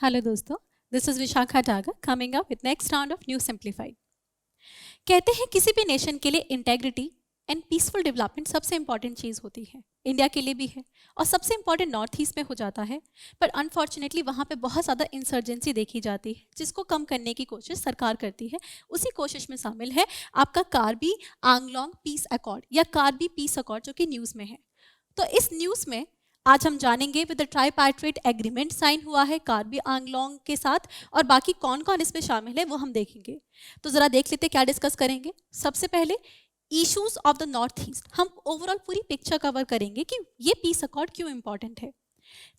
Hello दोस्तों, this is Vishakha Daga coming up with next round of new simplified. कहते हैं किसी भी नेशन के लिए इंटेग्रिटी एंड पीसफुल डेवलपमेंट सबसे इंपॉर्टेंट चीज़ होती है। इंडिया के लिए भी है और सबसे इंपॉर्टेंट नॉर्थ ईस्ट में हो जाता है। पर अनफॉर्चुनेटली वहाँ पे बहुत ज़्यादा इंसर्जेंसी देखी जाती है, जिसको कम करने की कोशिश सरकार करती है। उसी कोशिश में शामिल है आपका कार्बी आंगलोंग पीस अकॉर्ड या कार्बी पीस अकॉर्ड, जो कि न्यूज़ में है। तो इस न्यूज़ में आज हम जानेंगे विद द ट्राइपैट्रिएट एग्रीमेंट साइन हुआ है कार्बी आंगलोंग के साथ, और बाकी कौन कौन इसमें शामिल है वो हम देखेंगे। तो जरा देख लेते क्या डिस्कस करेंगे। सबसे पहले issues of the north east, हम ओवरऑल पूरी पिक्चर कवर करेंगे कि ये पीस अकॉर्ड क्यों इंपॉर्टेंट है।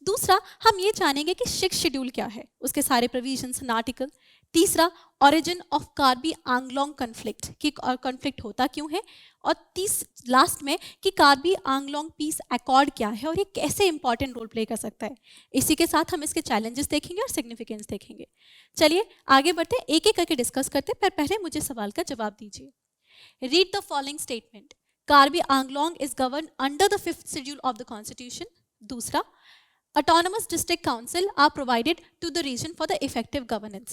दूसरा, हम ये जानेंगे कि 6 शेड्यूल क्या है, उसके सारे प्रोविजंस एंड आर्टिकल। तीसरा, origin of Karbi Anglong conflict, कि कॉन्फ्लिक्ट होता क्यों है। और लास्ट में कि कार्बी आंगलोंग पीस अकॉर्ड क्या है और ये कैसे इंपॉर्टेंट रोल प्ले कर सकता है। इसी के साथ हम इसके चैलेंजेस देखेंगे और सिग्निफिकेंस देखेंगे। चलिए आगे बढ़ते, एक एक करके डिस्कस करते, पर पहले मुझे सवाल का जवाब दीजिए। Read the following statement. Karbi Anglong is govern under the 5th schedule of the constitution. दूसरा, autonomous district council are provided to the region for the effective governance।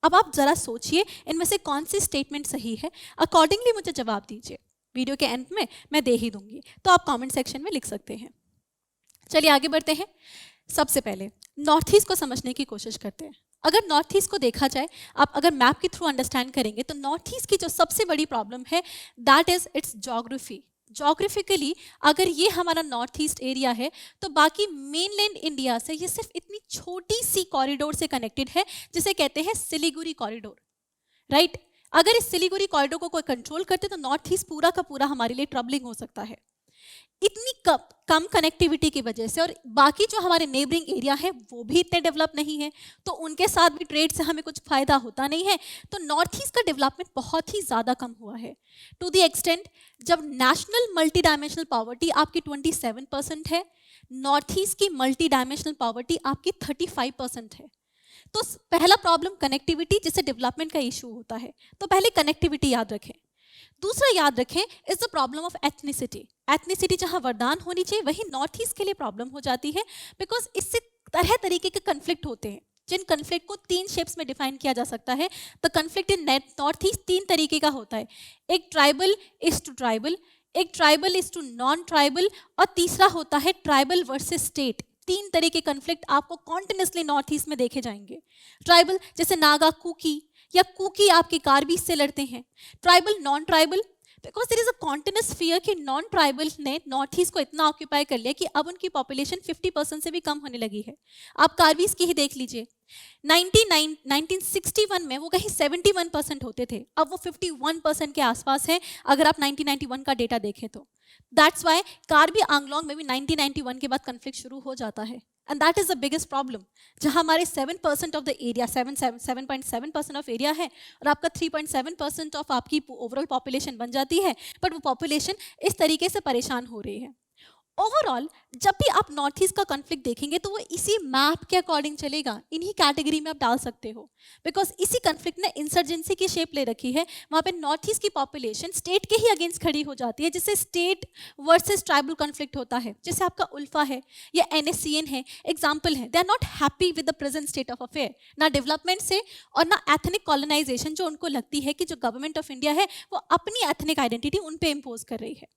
अब आप जरा सोचिए इनमें से कौन सी स्टेटमेंट सही है, अकॉर्डिंगली मुझे जवाब दीजिए। वीडियो के एंड में मैं दे ही दूंगी, तो आप कमेंट सेक्शन में लिख सकते हैं। चलिए आगे बढ़ते हैं। सबसे पहले नॉर्थ ईस्ट को समझने की कोशिश करते हैं। अगर नॉर्थ ईस्ट को देखा जाए, आप अगर मैप के थ्रू अंडरस्टैंड करेंगे तो नॉर्थ ईस्ट की जो सबसे बड़ी प्रॉब्लम है that is it's geography. Geographically अगर ये हमारा नॉर्थ ईस्ट एरिया है तो बाकी मेनलैंड इंडिया से ये सिर्फ इतनी छोटी सी कॉरिडोर से कनेक्टेड है, जिसे कहते हैं सिलीगुड़ी कॉरिडोर, राइट। अगर इस सिलीगुड़ी कॉरिडोर को कोई कंट्रोल करते तो नॉर्थ ईस्ट पूरा का पूरा हमारे लिए ट्रबलिंग हो सकता है। इतनी कम कनेक्टिविटी की वजह से, और बाकी जो हमारे नेबरिंग एरिया है वो भी इतने डेवलप नहीं है, तो उनके साथ भी ट्रेड से हमें कुछ फायदा होता नहीं है। तो नॉर्थ ईस्ट का डेवलपमेंट बहुत ही ज़्यादा कम हुआ है, टू द एक्सटेंट जब नेशनल मल्टी डायमेंशनल पॉवर्टी आपकी 27% है, नॉर्थ ईस्ट की मल्टी डायमेंशनल पॉवर्टी आपकी 35% है। तो पहला प्रॉब्लम कनेक्टिविटी, जिससे डेवलपमेंट का इशू होता है। तो पहले कनेक्टिविटी याद रखें। दूसरा याद रखें is the problem of ethnicity. Ethnicity जहां वरदान होनी चाहिए वही नॉर्थ ईस्ट के लिए प्रॉब्लम हो जाती है, बिकॉज इससे तरह तरीके के कन्फ्लिक्ट होते हैं, जिन कन्फ्लिक्ट को 3 शेप्स में डिफाइन किया जा सकता है। The conflict in north east 3 तरीके का होता है। एक ट्राइबल इज टू ट्राइबल, एक tribal is to non tribal, और तीसरा होता है ट्राइबल वर्सेस स्टेट। 3 तरह के कन्फ्लिक्ट आपको कॉन्टिन्यूसली नॉर्थ ईस्ट में देखे जाएंगे। ट्राइबल जैसे नागा कुकी, या कुकी आपके कार्बी से लड़ते हैं। Tribal non tribal, because there is a continuous fear कि नॉन ट्राइबल ने नॉर्थ ईस्ट को इतना ऑक्यूपाई कर लिया कि अब उनकी पॉपुलेशन 50% से भी कम होने लगी है। आप कार्बीज की ही देख लीजिए, 1961 में वो कहीं 71% होते थे, अब वो 51% के आसपास है अगर आप 1991 का डेटा देखें तो। दैट्स वाई कार्बी आंगलोंग में भी 1991 के बाद कन्फ्लिक्ट शुरू हो जाता है, and that is the biggest problem. जहां हमारे 7% of the area, 7.7% of area है, और आपका 3.7% ऑफ आपकी ओवरऑल पॉपुलेशन बन जाती है, बट वो पॉपुलेशन इस तरीके से परेशान हो रही है। ओवरऑल जब भी आप नॉर्थ ईस्ट का कॉन्फ्लिक्ट देखेंगे तो वो इसी मैप के अकॉर्डिंग चलेगा, इन्हीं कैटेगरी में आप डाल सकते हो, बिकॉज इसी कॉन्फ्लिक्ट ने इंसर्जेंसी की शेप ले रखी है। वहाँ पे नॉर्थ ईस्ट की पॉपुलेशन स्टेट के ही अगेंस्ट खड़ी हो जाती है, जिससे स्टेट वर्सेस ट्राइबल कॉन्फ्लिक्ट होता है, जैसे आपका उल्फा है या NSCN है, एग्जाम्पल है। They are not happy with the present state of affair, ना डेवलपमेंट से और ना एथनिक कॉलोनाइजेशन, जो उनको लगती है कि जो गवर्नमेंट ऑफ इंडिया है वो अपनी एथनिक आइडेंटिटी उन पे इम्पोज कर रही है।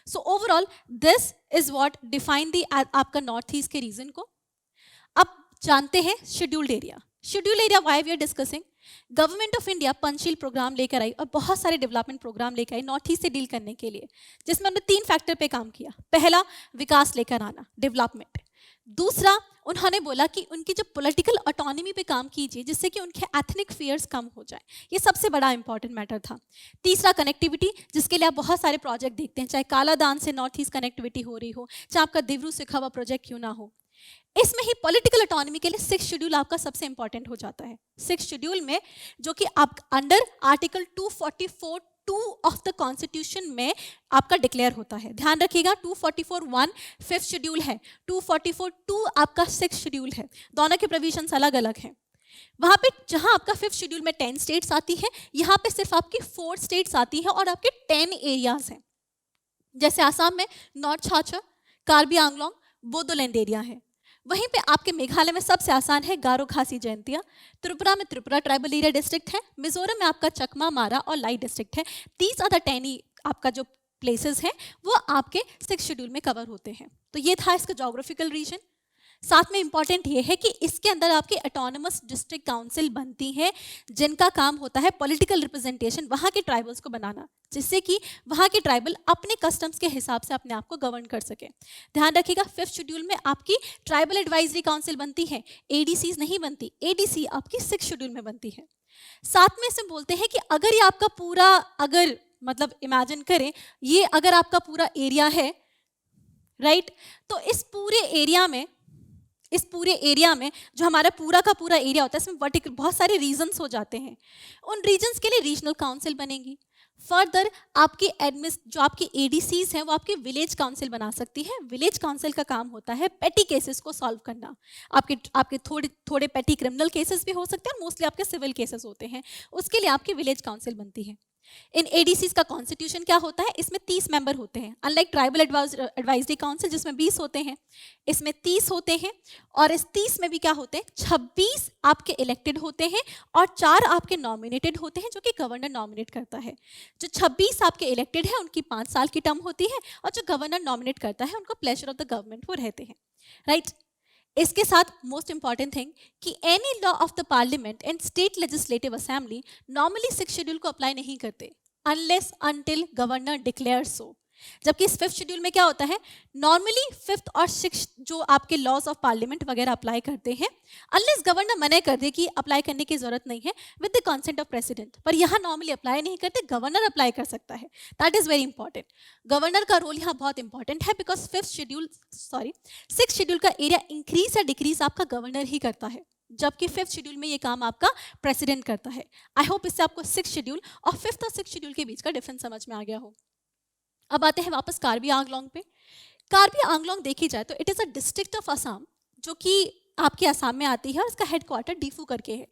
So overall this is what define the आपका नॉर्थ ईस्ट के रीजन को। अब जानते हैं scheduled area. Scheduled area why we are discussing, government of India Panchsheel program लेकर आई और बहुत सारे डेवलपमेंट प्रोग्राम लेकर आई नॉर्थ ईस्ट से डील करने के लिए, जिसमें हमने 3 फैक्टर पे काम किया। पहला, विकास लेकर आना, डेवलपमेंट। दूसरा, उन्होंने बोला कि उनकी जो पॉलिटिकल ऑटोनॉमी पे काम कीजिए, जिससे कि उनके एथनिक फियर्स कम हो जाए, ये सबसे बड़ा इंपॉर्टेंट मैटर था। तीसरा, कनेक्टिविटी, जिसके लिए आप बहुत सारे प्रोजेक्ट देखते हैं, चाहे कालादान से नॉर्थ ईस्ट कनेक्टिविटी हो रही हो, चाहे आपका दिवरू सिखावा प्रोजेक्ट क्यों ना हो। इसमें ही पॉलिटिकल ऑटोनॉमी के लिए 6 शेड्यूल आपका सबसे इंपॉर्टेंट हो जाता है। 6 शेड्यूल में जो कि आप under article 244(2) of the constitution में आपका डिक्लेयर होता है। ध्यान रखिएगा, 244(1) 5th शेड्यूल है, 244(2) आपका 6th शेड्यूल है, दोनों के प्रोविजंस अलग अलग हैं। वहां पे जहां आपका 5th शेड्यूल में 10 स्टेट्स आती है, यहाँ पे सिर्फ आपकी 4 स्टेट्स आती है और आपके 10 एरियाज हैं। जैसे आसाम में नॉर्थ छाछा, कार्बी आंगलोंग, बोडोलैंड एरिया है। वहीं पे आपके मेघालय में सबसे आसान है गारो खासी जयंतिया, त्रिपुरा में त्रिपुरा ट्राइबल एरिया डिस्ट्रिक्ट है, मिजोरम में आपका चकमा, मारा और लाई डिस्ट्रिक्ट है। 30 अदर टेनी आपका जो प्लेसेस हैं वो आपके 6 शेड्यूल में कवर होते हैं। तो ये था इसका जोग्राफिकल रीजन। साथ में इंपॉर्टेंट ये है कि इसके अंदर आपकी ऑटोनमस डिस्ट्रिक्ट काउंसिल बनती है जिनका काम होता है पॉलिटिकल रिप्रेजेंटेशन वहाँ के ट्राइबल्स को बनाना, जिससे कि वहाँ के ट्राइबल अपने कस्टम्स के हिसाब से अपने आप को गवर्न कर सके। ध्यान रखिएगा 5th शेड्यूल में आपकी ट्राइबल एडवाइजरी काउंसिल बनती है, एडीसीज नहीं बनती, एडीसी आपकी 6th शेड्यूल में बनती है। साथ में इसमें बोलते हैं कि अगर ये आपका पूरा, अगर मतलब इमेजिन करें ये अगर आपका पूरा एरिया है राइट, तो इस पूरे एरिया में जो हमारा पूरा का पूरा एरिया होता है इसमें वर्टिकल बहुत सारे रीजन्स हो जाते हैं। उन रीजन्स के लिए रीजनल काउंसिल बनेगी। फर्दर आपकी जो आपकी एडीसीज हैं वो आपकी विलेज काउंसिल बना सकती है। विलेज काउंसिल का काम होता है पेटी केसेस को सॉल्व करना। आपके थोड़े पेटी क्रिमिनल केसेस भी हो सकते हैं और मोस्टली आपके सिविल केसेस होते हैं, उसके लिए आपकी विलेज काउंसिल बनती है। इन एडीसीज का कॉन्स्टिट्यूशन क्या होता है, इसमें 30 मेंबर होते हैं, अनलाइक ट्राइबल एडवाइजरी काउंसिल जिसमें 20 होते हैं, इसमें 30 होते हैं। और इस 30 में भी क्या होते हैं, 26 आपके इलेक्टेड होते हैं और 4 आपके नॉमिनेटेड होते हैं जो कि गवर्नर नॉमिनेट करता है। जो 26 आपके इलेक्टेड है उनकी 5 साल की टर्म होती है और जो गवर्नर नॉमिनेट करता है उनको प्लेजर ऑफ द गवर्नमेंट वो रहते हैं, राइट। इसके साथ मोस्ट इंपॉर्टेंट थिंग कि any law of the parliament and state legislative assembly normally 6 schedule को अप्लाई नहीं करते अनलेस अनटिल गवर्नर डिक्लेयर सो। जबकि इस 5th शेड्यूल में क्या होता है, नॉर्मली 5th और 6th जो आपके लॉज ऑफ पार्लियामेंट वगैरह अप्लाई करते हैं अनलेस गवर्नर मना कर दे कि अप्लाई करने की जरूरत नहीं है with the consent of president. पर यहाँ नॉर्मली अप्लाई नहीं करते, गवर्नर अप्लाई कर सकता है। That is very important. Governor का रोल यहाँ बहुत इंपॉर्टेंट है बिकॉज 6th शेड्यूल का एरिया इंक्रीज या डिक्रीज आपका गवर्नर ही करता है, जबकि 5th शेड्यूल में ये काम आपका प्रेसिडेंट करता है। आई होप इससे आपको 6th शेड्यूल और 5th और 6th शेड्यूल के बीच का डिफरेंस समझ में आ गया हो। अब आते हैं वापस कार्बी आंगलोंग पे। कार्बी आंगलोंग देखी जाए तो it is a district of Assam जो कि आपके असम में आती है और इसका हेडक्वार्टर डीफू करके है।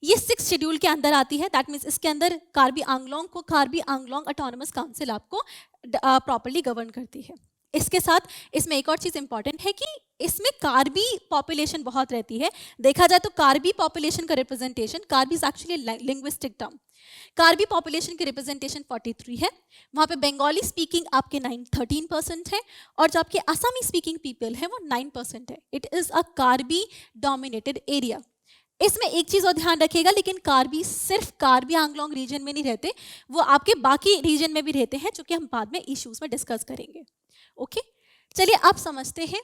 ये 6th शेड्यूल के अंदर आती है, दैट मीन्स इसके अंदर कार्बी आंगलोंग ऑटोनमस काउंसिल आपको प्रॉपर्ली गवर्न करती है। इसके साथ इसमें एक और चीज़ इंपॉर्टेंट है कि इसमें कार्बी पॉपुलेशन बहुत रहती है। देखा जाए तो कार्बी पॉपुलेशन का representation, Karbi is actually linguistic term, Karbi population की रिप्रेजेंटेशन 43 है। वहाँ पे बंगाली स्पीकिंग आपके 13% है और जो आपके असमी स्पीकिंग पीपल है वो 9% है। It is a Karbi dominated area. इसमें एक चीज़ और ध्यान रखिएगा, लेकिन कार्बी सिर्फ कार्बी आंगलोंग रीजन में नहीं रहते, वो आपके बाकी रीजन में भी रहते हैं जो कि हम बाद में इश्यूज में डिस्कस करेंगे। ओके, चलिए आप समझते हैं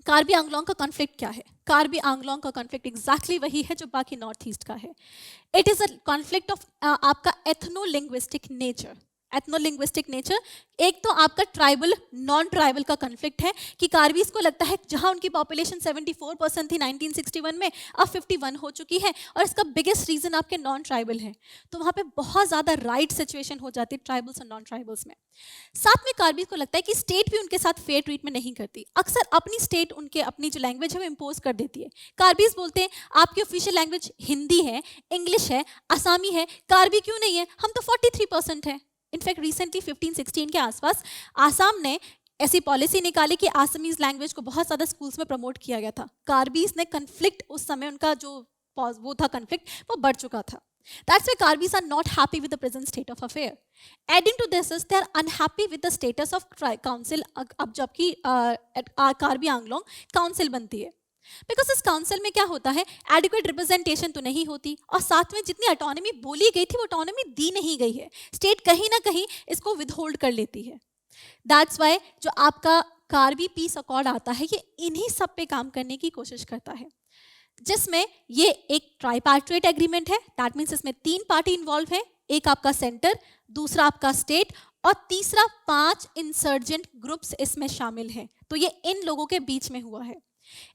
कार्बी आंगलोंग का कॉन्फ्लिक्ट क्या है। कार्बी आंगलोंग का कॉन्फ्लिक्ट एग्जैक्टली वही है जो बाकी नॉर्थ ईस्ट का है। It is a conflict of आपका एथनोलिंग्विस्टिक नेचर। एथनोलिंग्विस्टिक नेचर, एक तो आपका ट्राइबल नॉन ट्राइबल का कॉन्फ्लिक्ट है कि कार्बीज को लगता है जहां उनकी पॉपुलेशन 74% थी 1961 में, अब 51 हो चुकी है और इसका बिगेस्ट रीजन आपके नॉन ट्राइबल है। तो वहां पे बहुत ज़्यादा राइट सिचुएशन हो जाती है ट्राइबल्स और नॉन ट्राइबल्स में। साथ में कार्बीज को लगता है कि स्टेट भी उनके साथ फेयर ट्रीटमेंट नहीं करती, अक्सर अपनी स्टेट उनके अपनी जो लैंग्वेज है वो इम्पोज कर देती है। कार्बीज बोलते हैं आपकी ऑफिशियल लैंग्वेज हिंदी है, इंग्लिश है, आसामी है, कार्बी क्यों नहीं है, हम तो 43% है। इनफैक्ट रिसेंटली 15-16 के आसपास आसाम ने ऐसी पॉलिसी निकाली कि आसामीज लैंग्वेज को बहुत ज़्यादा स्कूल्स में प्रमोट किया गया था। कार्बीज ने कन्फ्लिक्ट, उस समय उनका जो वो था कन्फ्लिक्ट वो बढ़ चुका था। That's why Karbis are not happy with the present state of affair. Adding to this is they are unhappy with the status of council अब जबकि कार्बी आंगलोंग काउंसिल बनती है। बिकॉज इस काउंसिल में क्या होता है, एडिक्वेट रिप्रेजेंटेशन तो नहीं होती और साथ में जितनी ऑटोनॉमी बोली गई थी वो ऑटोनॉमी दी नहीं गई है। स्टेट कहीं ना कहीं इसको विदहोल्ड कर लेती है। दैट्स वाई जो आपका कार्बी पीस अकॉर्ड आता है ये इन्हीं सब पे काम करने की कोशिश करता है, जिसमें ये एक ट्राइपैट्रिएट एग्रीमेंट है। दैट मीन्स इसमें 3 पार्टी इन्वॉल्व है, एक आपका सेंटर, दूसरा आपका स्टेट और तीसरा 5 इंसर्जेंट ग्रुप्स इसमें शामिल हैं। तो ये इन लोगों के बीच में हुआ है।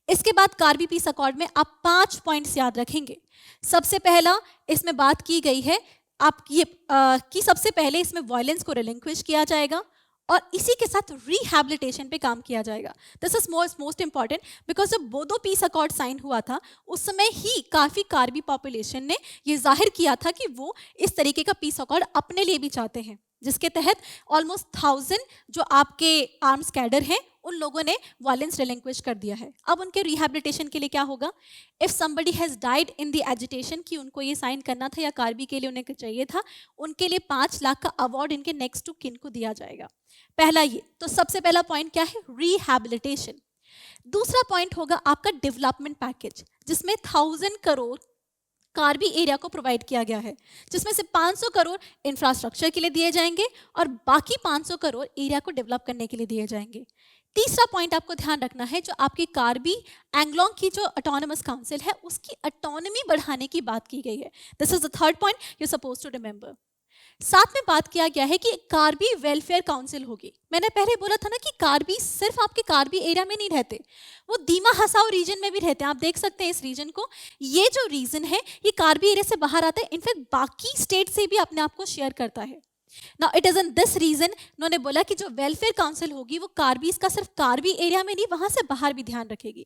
इसके बाद कार्बी पीस अकॉर्ड में आप 5 पॉइंट्स याद रखेंगे। सबसे पहला इसमें बात की गई है आप ये कि सबसे पहले इसमें वायलेंस को रिलिंक्विश किया जाएगा और इसी के साथ रिहैबिलिटेशन पे काम किया जाएगा। This is most important because जब बोडो पीस अकॉर्ड साइन हुआ था उस समय ही काफ़ी कार्बी पॉपुलेशन ने ये जाहिर किया था कि वो इस तरीके का पीस अकॉर्ड अपने लिए भी चाहते हैं, जिसके तहत ऑलमोस्ट 1000 जो आपके आर्म्स कैडर हैं उन लोगों ने वायलेंस रिलिंक्विश कर दिया है। अब उनके रिहैबिलिटेशन के लिए क्या होगा? If somebody has died in the agitation, कि उनको ये साइन करना था या कार्बी के लिए उन्हें चाहिए था, उनके लिए 5 लाख का अवार्ड इनके नेक्स्ट टू किन को दिया जाएगा। पहला ये, तो सबसे पहला पॉइंट क्या है? रिहैबिलिटेशन। दूसरा पॉइंट होगा आपका डेवलपमेंट पैकेज, जिसमें 1000 करोड़ कार्बी एरिया को प्रोवाइड किया गया है, जिसमें से 500 करोड़ इंफ्रास्ट्रक्चर के लिए दिए जाएंगे और बाकी 500 करोड़ एरिया को डेवलप करने के लिए दिए जाएंगे। तीसरा पॉइंट आपको ध्यान रखना है, जो आपकी कार्बी एंग्लोंग की जो ऑटोनमस काउंसिल है उसकी ऑटोनॉमी बढ़ाने की बात की गई है। This is the third point you suppose to remember. साथ में बात किया गया है कि कार्बी वेलफेयर काउंसिल होगी। मैंने पहले बोला था ना कि कार्बी सिर्फ आपके कार्बी एरिया में नहीं रहते, वो दीमा हसाओ रीजन में भी रहते हैं। आप देख सकते हैं इस रीजन को, ये जो रीजन है ये कार्बी एरिया से बाहर आता है, इनफैक्ट बाकी स्टेट से भी अपने आप को शेयर करता है। Now it is in this region उन्होंने बोला कि जो वेलफेयर काउंसिल होगी वो कार्बीज का सिर्फ कार्बी एरिया में नहीं, वहां से बाहर भी ध्यान रखेगी।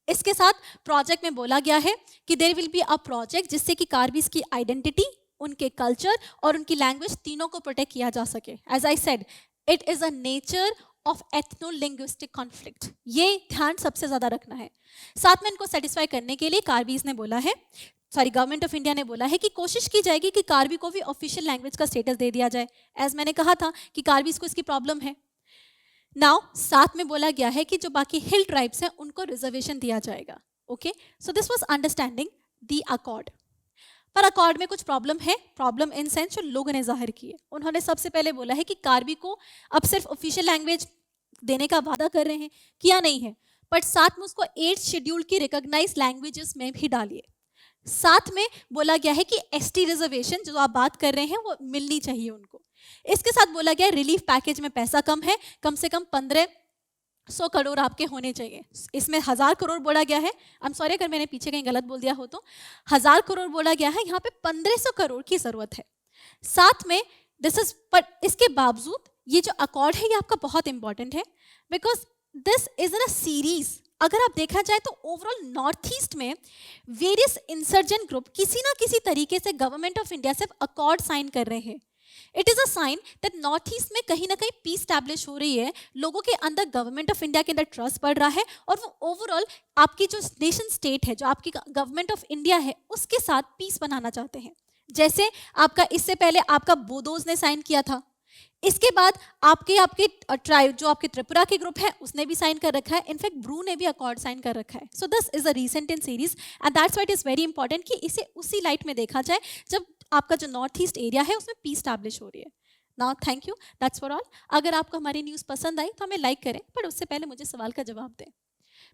इसके साथ प्रोजेक्ट में बोला गया है कि there will be a project जिससे कि कार्बीज की आइडेंटिटी, उनके कल्चर और उनकी लैंग्वेज तीनों को प्रोटेक्ट किया जा सके। As I said, it is a nature of ethno linguistic conflict, ये ध्यान सबसे ज्यादा रखना है। साथ में इनको सेटिस्फाई करने के लिए कार्बीज ने बोला है, गवर्नमेंट ऑफ इंडिया ने बोला है कि कोशिश की जाएगी कि कार्बी को भी ऑफिशियल लैंग्वेज का स्टेटस दे दिया जाए। एज मैंने कहा था कि कार्बीज को इसकी प्रॉब्लम है। नाउ साथ में बोला गया है कि जो बाकी हिल ट्राइब्स हैं उनको रिजर्वेशन दिया जाएगा। Okay, so this was understanding the accord. पर अकॉर्ड में कुछ प्रॉब्लम है, प्रॉब्लम इन सेंस जो लोगों ने जाहिर की है। उन्होंने सबसे पहले बोला है कि कार्बी को अब सिर्फ ऑफिशियल लैंग्वेज देने का वादा कर रहे हैं, किया नहीं है, बट साथ में उसको 8th शेड्यूल की रिकॉग्नाइज लैंग्वेजेस में भी डालिए। साथ में बोला गया है कि एसटी रिजर्वेशन जो आप बात कर रहे हैं वो मिलनी चाहिए उनको। इसके साथ बोला गया रिलीफ पैकेज में पैसा कम है, कम से कम 1500 करोड़ आपके होने चाहिए। इसमें 1000 करोड़ बोला गया है, आई एम सॉरी अगर मैंने पीछे कहीं गलत बोल दिया हो तो, 1000 करोड़ बोला गया है, यहाँ पे 1500 करोड़ की जरूरत है। साथ में दिस इज, पर इसके बावजूद ये जो अकॉर्ड है ये आपका बहुत इंपॉर्टेंट है, because this is in a series. अगर आप देखा जाए तो ओवरऑल नॉर्थ ईस्ट में वेरियस इंसर्जेंट ग्रुप किसी ना किसी तरीके से गवर्नमेंट ऑफ इंडिया से अकॉर्ड साइन कर रहे हैं। It is a sign that north east में कहीं ना कहीं पीस स्टैब्लिश हो रही है, लोगों के अंदर गवर्नमेंट ऑफ इंडिया के अंदर ट्रस्ट बढ़ रहा है, और वो ओवरऑल आपकी जो नेशन स्टेट है, जो आपकी गवर्नमेंट ऑफ इंडिया है, उसके साथ पीस बनाना चाहते हैं। जैसे आपका इससे पहले आपका बोडोज ने साइन किया था, इसके बाद आपके ट्राइब जो आपके त्रिपुरा के ग्रुप है उसने भी साइन कर रखा है, इनफैक्ट ब्रू ने भी अकॉर्ड साइन कर रखा है। So this is a recent in series and that's why it is very important कि इसे उसी लाइट में देखा जाए जब आपका जो नॉर्थ ईस्ट एरिया है उसमें पीस स्टैब्लिश हो रही है। Now thank you, that's for all. अगर आपको हमारी न्यूज़ पसंद आई तो हमें लाइक करें, पर उससे पहले मुझे सवाल का जवाब दें।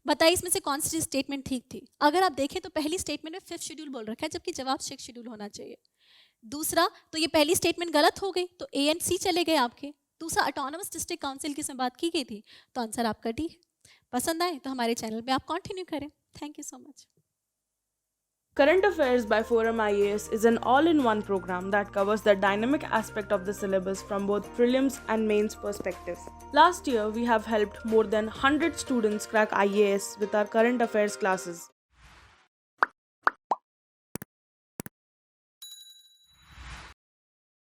बताइए इसमें से कौन सी स्टेटमेंट ठीक थी? अगर आप देखें तो पहली स्टेटमेंट में 5th शेड्यूल बोल रखा है, जबकि जवाब 6th शेड्यूल होना चाहिए। दूसरा तो ये पहली स्टेटमेंट गलत हो गई, तो ए एंड सी चले गए आपके। दूसरा ऑटोनमस डिस्ट्रिक्ट काउंसिल की बात की गई थी, तो आंसर आपका डी है। पसंद आए तो हमारे चैनल पे आप कंटिन्यू करें। Thank you so much. Current Affairs by Forum IAS is an all-in-one program that covers the dynamic aspect of the syllabus from both prelims and mains perspectives. Last year, we have helped more than 100 students crack IAS with our current affairs classes.